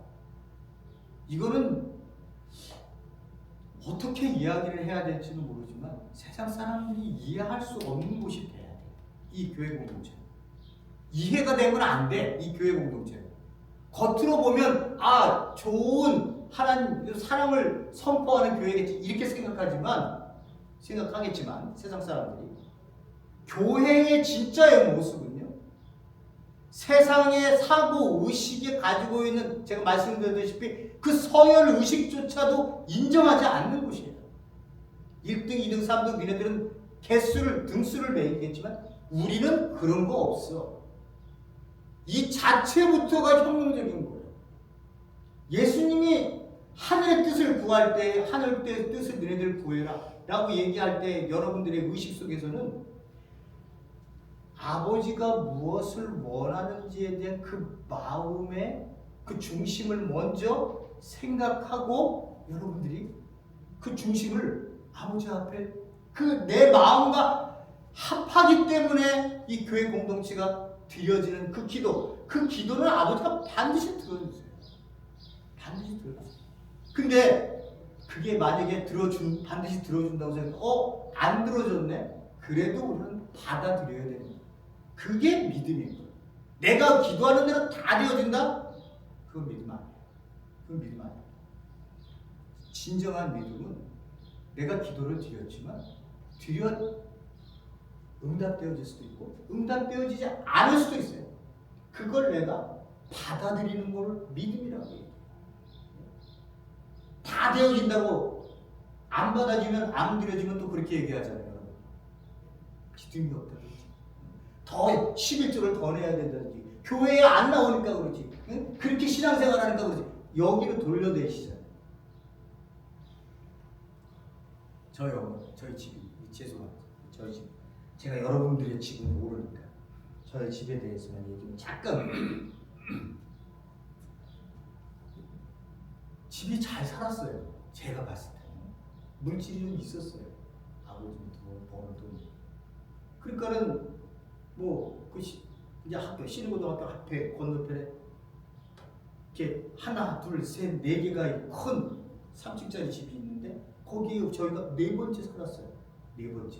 이거는 어떻게 이야기를 해야 될지는 모르지만 세상 사람들이 이해할 수 없는 곳이 돼야 돼. 이 교회 공동체 이해가 되면 안 돼. 이 교회 공동체 겉으로 보면 좋은 하나님 사랑을 선포하는 교회겠지 이렇게 생각하겠지만 세상 사람들이 교회의 진짜의 모습은요, 세상의 사고 의식에 가지고 있는, 제가 말씀드렸다시피 그 서열 의식조차도 인정하지 않는 곳이에요. 1등, 2등, 3등 니네들은 등수를 매기겠지만 우리는 그런 거 없어. 이 자체부터가 혁명적인 거예요. 예수님이 하늘의 뜻을 구할 때, 하늘의 뜻을 너희들 구해라 라고 얘기할 때 여러분들의 의식 속에서는 아버지가 무엇을 원하는지에 대한 그 마음의 그 중심을 먼저 생각하고, 여러분들이 그 중심을 아버지 앞에 그 내 마음과 합하기 때문에 이 교회 공동체가 드려지는 그 기도는 아버지가 반드시 들어주세요. 반드시 들어주세요. 근데 그게 만약에 반드시 들어준다고 생각하면 안 들어줬네? 그래도 우리는 받아들여야 되는 거예요. 그게 믿음인 거예요. 내가 기도하는 대로 다 되어진다? 그건 믿음 아니에요. 그건 믿음 아니에요. 진정한 믿음은 내가 기도를 드렸지만 응답되어질 수도 있고 응답되어지지 않을 수도 있어요. 그걸 내가 받아들이는 걸 믿음이라고 해요. 다 되어진다고 안 받아주면, 안 드려지면 또 그렇게 얘기하잖아요. 믿음이 없다 그러지. 더 11조를 더 내야 된다든지, 교회에 안 나오니까 그러지, 응? 그렇게 신앙생활 하니까 그러지, 여기로 돌려내시잖아요. 저희 집이, 죄송합니다. 저희 집, 제가 여러분들의 집은 모르니까 저희 집에 대해서만 얘기하면, 잠깐 집이 잘 살았어요. 제가 봤을 때는 물질이 좀 있었어요. 아버지는 버는 돈. 그러니까는 뭐그 이제 학교 신고등학교 앞에 건너편에 이렇게 하나, 둘, 셋, 네 개가 큰 3층짜리 집이 있는데 거기에 저희가 네 번째 살았어요. 네 번째.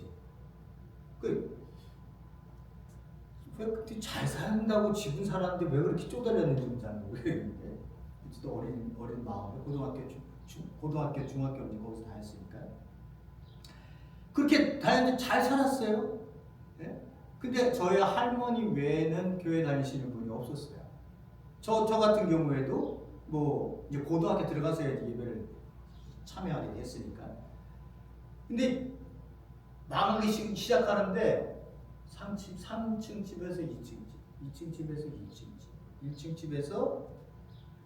왜 그때 잘 산다고 집은 살았는데 왜 그렇게 쪼달렸는지 잘 모르겠는데 또 어린 마음에 고등학교, 중학교 이제 거기서 다녔으니까 그렇게 다녔는데 잘 살았어요. 네? 근데 저희 할머니 외에는 교회 다니시는 분이 없었어요. 저 같은 경우에도 뭐 이제 고등학교 들어가서야 예배를 참여하게 됐으니까. 근데 망하기 시작하는데 3층 집에서 2층 집, 2층 집에서 2층 집, 1층 집에서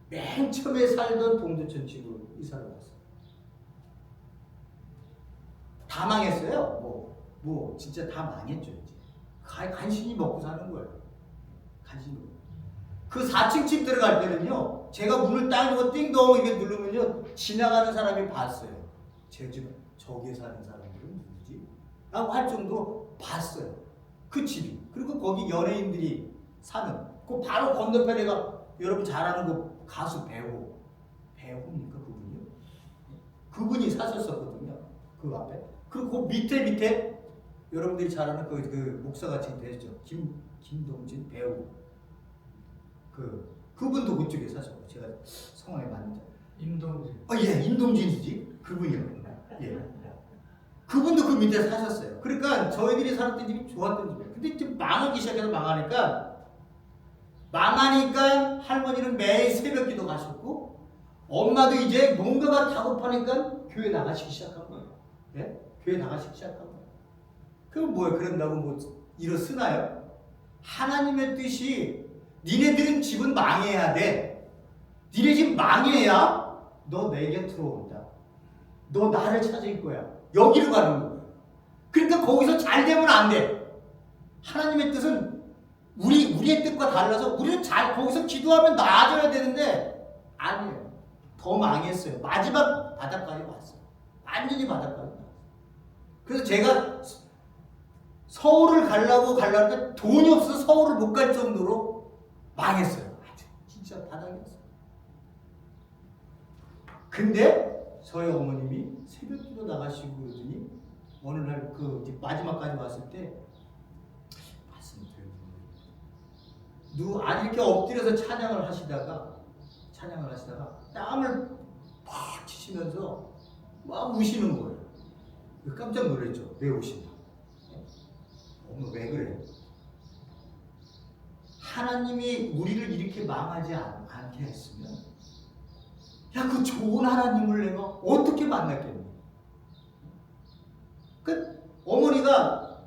맨 처음에 살던 동두천 집으로 이사를 왔어요. 다 망했어요. 뭐 진짜 다 망했죠. 이제 간신히 먹고 사는 거예요. 간신히. 그 4층 집 들어갈 때는요, 제가 문을 딱 열고 띵동 이렇게 누르면요, 지나가는 사람이 봤어요. 제 집 저기에 사는 사람들은 누구지? 라고 할 정도로 봤어요. 그 집이. 그리고 거기 연예인들이 사는. 그 바로 건너편에가 여러분 잘 아는 그 가수 배우입니까 그분이요? 그분이 사셨었거든요. 그 앞에. 그리고 그 밑에 여러분들이 잘 아는 그 목사가 지금 되셨죠. 김동진 배우. 그분도 그쪽에 사셨고 제가 성함이 맞는지. 임동진. 예, 임동진이지. 그분이요. 예. 그분도 그 밑에 사셨어요. 그러니까 저희들이 살았던 집이 좋았던 집이에요. 근데 지금 망하기 시작해서 망하니까 할머니는 매일 새벽기도 가셨고 엄마도 이제 뭔가가 다급하니까 교회 나가시기 시작한 거예요. 예? 교회 나가시기 시작한 거예요. 그럼 뭐예요? 그런다고 뭐 일어서나요? 하나님의 뜻이 니네들은 집은 망해야 돼. 니네 집 망해야 너 내 곁으로 온다. 너 나를 찾을 거야. 여기로 가는 거예요. 그러니까 거기서 잘 되면 안 돼. 하나님의 뜻은 우리의 뜻과 달라서 우리는 거기서 기도하면 나아져야 되는데 아니에요. 더 망했어요. 마지막 바닥까지 왔어요. 완전히 바닥까지 왔어요. 그래서 제가 서울을 가려고 때 돈이 없어서 서울을 못 갈 정도로 망했어요. 아주 진짜 바닥이었어요. 근데 저희 어머님이 새벽기도 나가시고 그러더니 어느 날 마지막까지 왔을 때 말씀을 드려요. 아니 이렇게 엎드려서 찬양을 하시다가 땀을 팍 치시면서 막 우시는 거예요. 깜짝 놀랐죠. 왜 우시나? 엄마 왜 그래? 하나님이 우리를 이렇게 망하지 않게 했으면 그 좋은 하나님을 내가 어떻게 만났겠니? 어머니가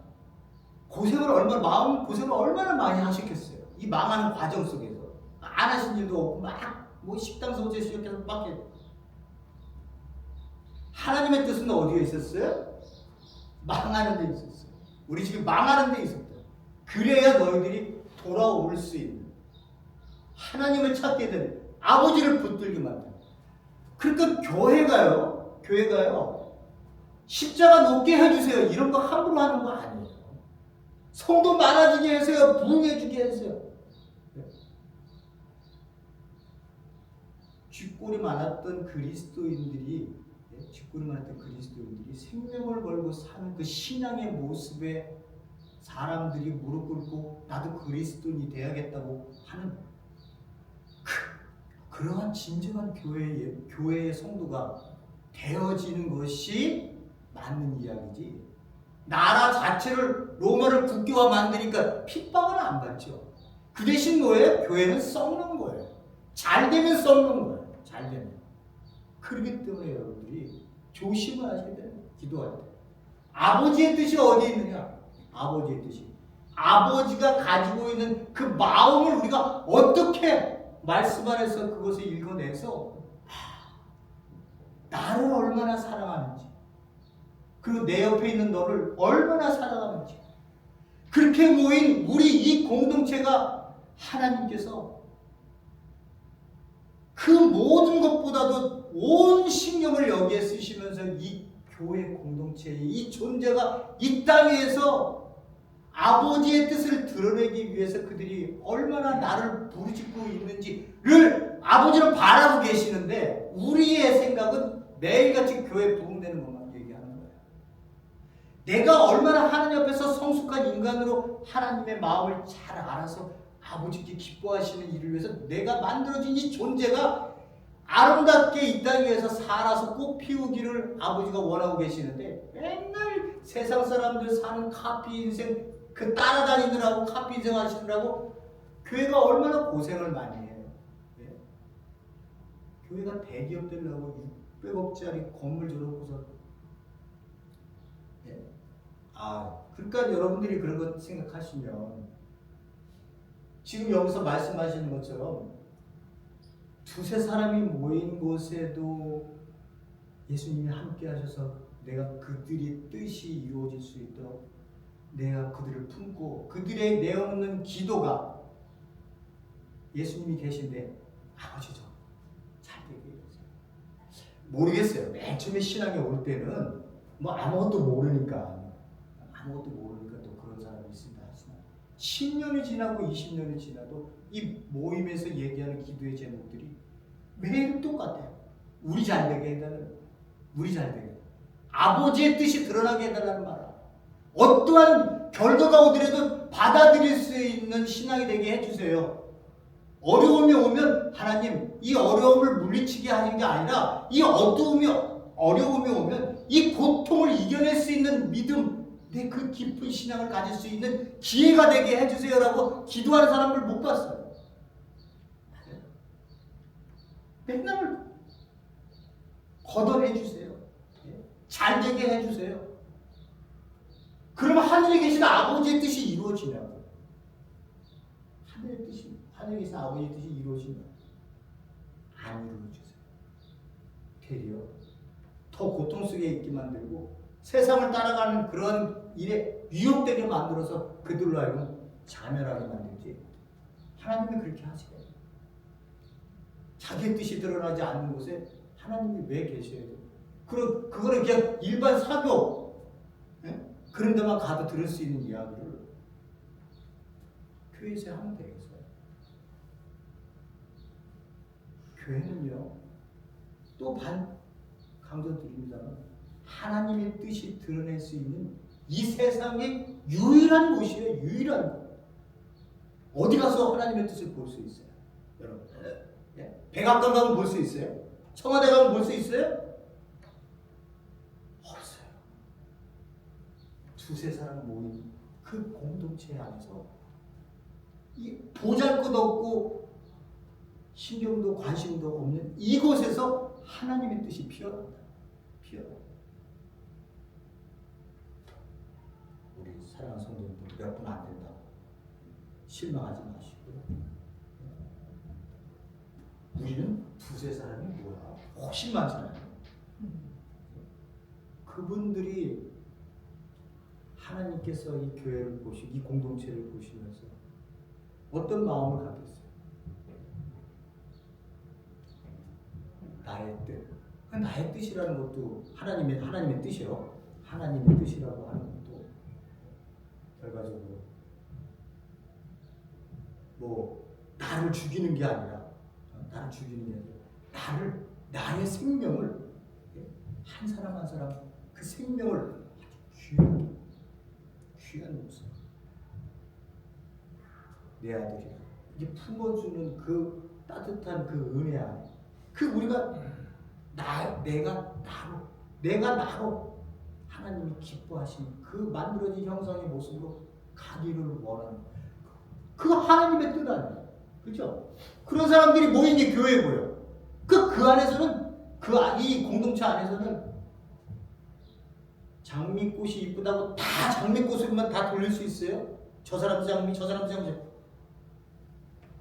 마음 고생을 얼마나 많이 하셨겠어요. 이 망하는 과정 속에서 안 하신 일도 없고 뭐 식당서부터 시작해서 밖에 하나님의 뜻은 어디에 있었어요? 망하는 데 있었어요. 우리 집이 망하는 데 있었다. 그래야 너희들이 돌아올 수 있는 하나님을 찾게 되는 아버지를 붙들게 만드는. 그러니까 교회가요 십자가 높게 해주세요 이런 거 함부로 하는 거 아니에요. 성도 많아지게 해서요, 부흥해주게 해서요. 쥐꼬리 많았던 그리스도인들이 생명을 걸고 사는 그 신앙의 모습에 사람들이 무릎 꿇고 나도 그리스도인이 돼야겠다고 하는 그러한 진정한 교회의 성도가 되어지는 것이 맞는 이야기지. 나라 자체를 로마를 국교화 만드니까 핍박은 안 받죠. 그 대신 뭐예요? 교회는 썩는 거예요. 잘 되면 썩는 거예요. 잘 되면. 그렇기 때문에 여러분들이 조심을 하셔야 돼요. 기도할 때. 아버지의 뜻이 어디 있느냐? 아버지의 뜻이. 아버지가 가지고 있는 그 마음을 우리가 어떻게 말씀 안에서 그것을 읽어내서 나를 얼마나 사랑하는지, 그리고 내 옆에 있는 너를 얼마나 사랑하는지, 그렇게 모인 우리 이 공동체가 하나님께서 그 모든 것보다도 온 신경을 여기에 쓰시면서 이 교회 공동체의 이 존재가 이 땅에서 아버지의 뜻을 드러내기 위해서 그들이 얼마나 나를 부르짖고 있는지를 아버지는 바라고 계시는데, 우리의 생각은 매일같이 교회 부흥되는 것만 얘기하는 거예요. 내가 얼마나 하나님 앞에서 성숙한 인간으로 하나님의 마음을 잘 알아서 아버지께 기뻐하시는 일을 위해서 내가 만들어진 이 존재가 아름답게 이 땅 위에서 살아서 꽃 피우기를 아버지가 원하고 계시는데, 맨날 세상 사람들 사는 카피 인생 그 따라다니느라고 카피 인생 하시느라고 교회가 얼마나 고생을 많이 해요. 예? 교회가 대기업 되려고 600억짜리 건물 줘놓고서, 예? 그러니까 여러분들이 그런 거 생각하시면 지금 여기서 말씀하시는 것처럼 두세 사람이 모인 곳에도 예수님이 함께 하셔서 내가 그들이 뜻이 이루어질 수 있도록 내가 그들을 품고 그들의 내어놓는 기도가, 예수님이 계신데 아버지 좀 잘 되게 해주세요. 모르겠어요. 맨 처음에 신앙에 올 때는 뭐 아무것도 모르니까 또 그런 사람이 있습니다. 하지만 10년이 지나고 20년이 지나도 이 모임에서 얘기하는 기도의 제목들이 매일 똑같아요. 우리 잘 되게 해달라는, 우리 잘 되게, 아버지의 뜻이 드러나게 해달라는 말. 어떠한 결과가 오더라도 받아들일 수 있는 신앙이 되게 해주세요. 어려움이 오면 하나님 이 어려움을 물리치게 하는 게 아니라 이 어려움이 오면 이 고통을 이겨낼 수 있는 믿음, 내 그 깊은 신앙을 가질 수 있는 기회가 되게 해주세요라고 기도하는 사람을 못 봤어요. 맨날 걷어내주세요. 잘 되게 해주세요. 그러면 하늘에 계신 아버지의 뜻이 이루어지냐고. 하늘에 계신 아버지의 뜻이 이루어지냐고. 안 이루어지세요. 되려 더 고통 속에 있게 만들고 세상을 따라가는 그런 일에 위협되게 만들어서 그들로 하여금 자멸하게 만들지. 하나님은 그렇게 하시거든요. 자기의 뜻이 드러나지 않는 곳에 하나님이 왜 계셔야 돼요? 그거는 그냥 일반 사교, 그런 데만 가도 들을 수 있는 이야기를 교회에서 하면 되겠어요. 교회는요, 또 강조드립니다만 하나님의 뜻이 드러낼 수 있는 이 세상의 유일한 곳이에요. 유일한 곳. 어디 가서 하나님의 뜻을 볼 수 있어요? 여러분, 백악관 가면 볼 수 있어요? 청와대 가면 볼 수 있어요? 없어요. 두세 사람 모인 그 공동체 안에서 이 보잘것없고 신경도 관심도 없는 이곳에서 하나님의 뜻이 피어납니다. 우리 사랑하는 성도님들, 몇 분 안 된다고 실망하지 마시고요. 우리는 두세 사람이 뭐야? 훨씬 많잖아요. 그분들이 하나님께서 이 교회를 보시고 이 공동체를 보시면서 어떤 마음을 갖겠어요? 나의 뜻. 나의 뜻이라는 것도 하나님의 뜻이요. 하나님의 뜻이라고 하는 것도 결과적으로 뭐 나를 죽이는 게 아니라 나의 생명을, 한 사람 한 사람 그 생명을 귀한 모습, 내 아들이라 이게 품어주는 그 따뜻한 그 은혜 안에 우리가 내가 나로 하나님이 기뻐하시는 그 만들어진 형상의 모습으로 가기를 원하는 그 하나님의 뜻 아니에요. 그렇죠? 그런 사람들이 모인 게 교회고요. 그 안에서는 이 공동체 안에서는 장미꽃이 이쁘다고 다 장미꽃으로만 다 돌릴 수 있어요? 저 사람도 장미, 저 사람도 장미.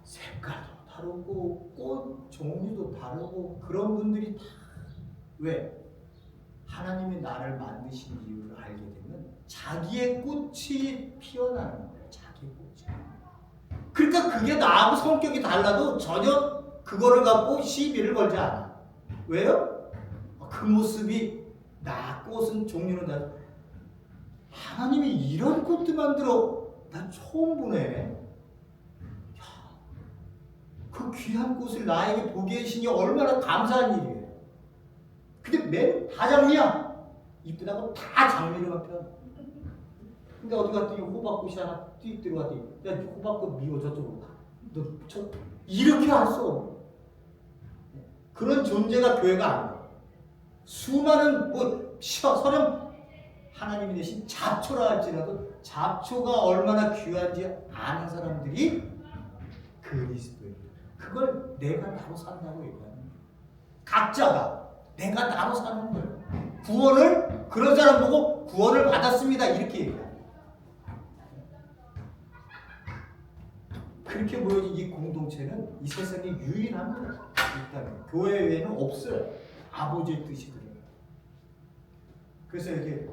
색깔도 다르고 꽃 종류도 다르고 그런 분들이 다 왜? 하나님이 나를 만드신 이유를 알게 되면 자기의 꽃이 피어나는 거예요. 자기의 꽃이. 그러니까 그게 나하고 성격이 달라도 전혀 그거를 갖고 시비를 걸지 않아. 왜요? 그 모습이 꽃은 종류는 다 하나님이 이런 꽃도 만들어. 난 처음 보네. 야, 그 귀한 꽃을 나에게 보게 해주시니 얼마나 감사한 일이에요. 근데 맨 다 장미야. 이쁘다고 다 장미로만 펴. 근데 어디 갔더니 호박꽃이 하나 띄 들어갔더니 야 호박꽃 미워 저쪽으로 가. 너 이렇게 왔어. 그런 존재가 교회가 아니야. 수많은 서령 하나님이 내신 잡초라 할지라도 잡초가 얼마나 귀한지 아는 사람들이 그리스도예요. 그걸 내가 나로 산다고 얘기하는 거예요. 각자가 내가 나로 사는 거예요. 구원을 그런 사람 보고 구원을 받았습니다 이렇게 얘기해요. 그렇게 모여진 이 공동체는 이 세상에 유일합니다. 일단 교회 외에는 없어요. 아버지의 뜻이 그래요. 그래서 이렇게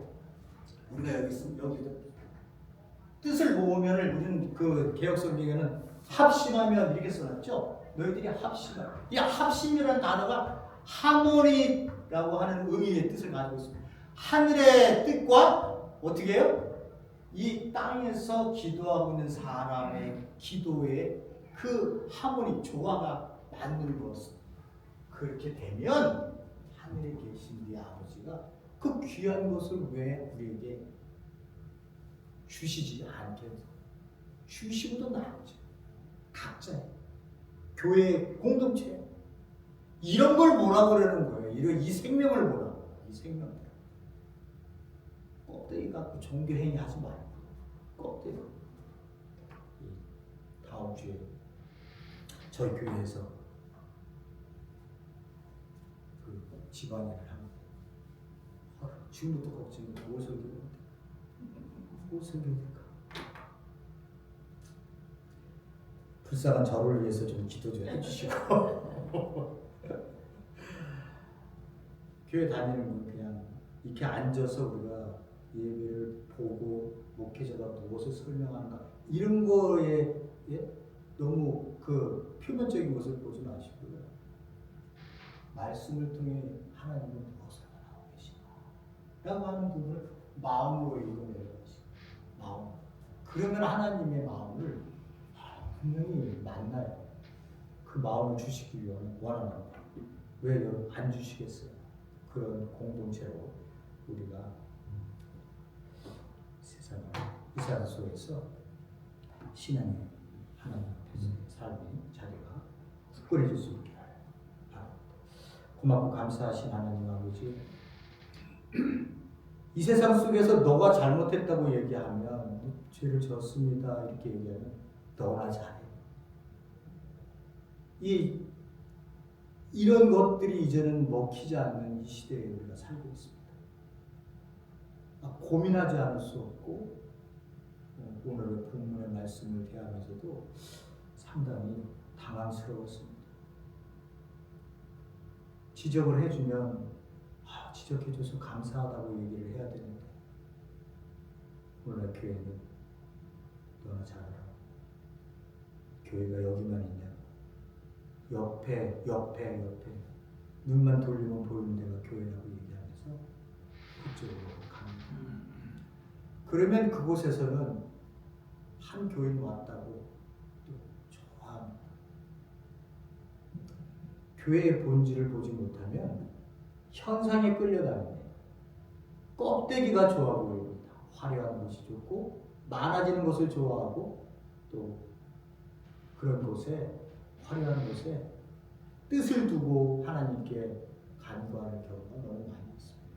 우리가 여기 뜻을 모으면 우리는 그 개혁성경에는 합심하면 이렇게 써놨죠. 너희들이 합심하. 이 합심이라는 단어가 하모니라고 하는 의미의 뜻을 가지고 있습니다. 하늘의 뜻과 어떻게 해요? 이 땅에서 기도하고 있는 사람의 기도에 그 하모니 조화가 만들어졌습니다. 그렇게 되면 하늘에 계신 우리 아버지가 그 귀한 것을 왜 우리에게 주시지 않게 주시고도 나오죠. 각자의 교회 공동체 이런 걸 뭐라고 그러는 거예요. 이 생명을 뭐라고 이 생명. 껍데기 갖고 종교행위 하지 말고 껍데기. 다음 주에 저희 교회에서 그 집안일을 합니다. 지금부터 걱정이 뭘 설교합니까? 뭘 설교합니까? 불쌍한 저를 위해서 좀 기도 좀 해주시고 교회 다니는 건 그냥 이렇게 앉아서 우리가 예배를 보고 목회자가 무엇을 설명하는가 이런 거에 너무 그 표면적인 것을 보지 마시고요. 말씀을 통해 하나님은 무엇을 하고 계신가 라고 하는 부분을 마음으로 읽어내려가시고 마음. 그러면 하나님의 마음을 분명히 만나요. 그 마음을 주시기 원하는 거예요. 왜 여러분 안 주시겠어요? 그런 공동체로 우리가 이 세상 속에서 신앙의 하나님 앞에서 삶의 자리가 굳건해질 수 있게 바랍니다. 고맙고 감사하신 하나님 아버지, 이 세상 속에서 너가 잘못했다고 얘기하면 죄를 졌습니다 이렇게 얘기하면 너나 잘해. 이런 것들이 이제는 먹히지 않는 이 시대에 우리가 살고 있습니다. 고민하지 않을 수 없고 오늘의 본문의 말씀을 대하면서도 상당히 당황스러웠습니다. 지적을 해주면 지적해줘서 감사하다고 얘기를 해야 되는데 오늘 교회는 너나 잘하라. 교회가 여기만 있냐? 옆에 눈만 돌리면 보이는 데가 교회라고 얘기하면서 그쪽으로 갑니다. 그러면 그곳에서는 한 교인 왔다고 또 좋아합니다. 교회의 본질을 보지 못하면 현상에 끌려다니는 껍데기가 좋아 보입니다. 화려한 것이 좋고 많아지는 것을 좋아하고 또 그런 곳에 화려한 곳에 뜻을 두고 하나님께 간구하는 경우가 너무 많이 있습니다.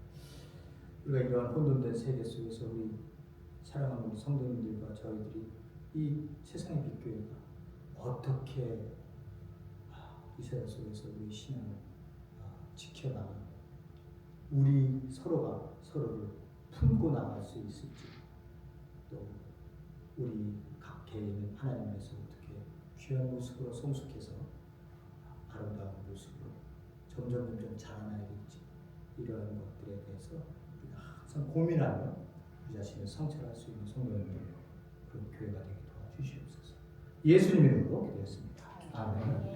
우리가 이러한 혼돈된 세계 속에서 우리 사랑하는 우리 성도님들과 저희들이 이 세상의 빛교회가 어떻게 이 세상 속에서 우리 신앙을 지켜나가는 우리 서로가 서로를 품고 나갈 수 있을지 또 우리 각 개인은 하나님 안에서 어떻게 귀한 모습으로 성숙해서 아름다운 모습으로 점점 자라나야 될지 이러한 것들에 대해서 우리가 항상 고민하며 우리 자신을 성찰할 수 있는 성도님들 그런 교회가 되게 도와주시옵소서. 예수님 이름으로 기도했습니다. 아멘.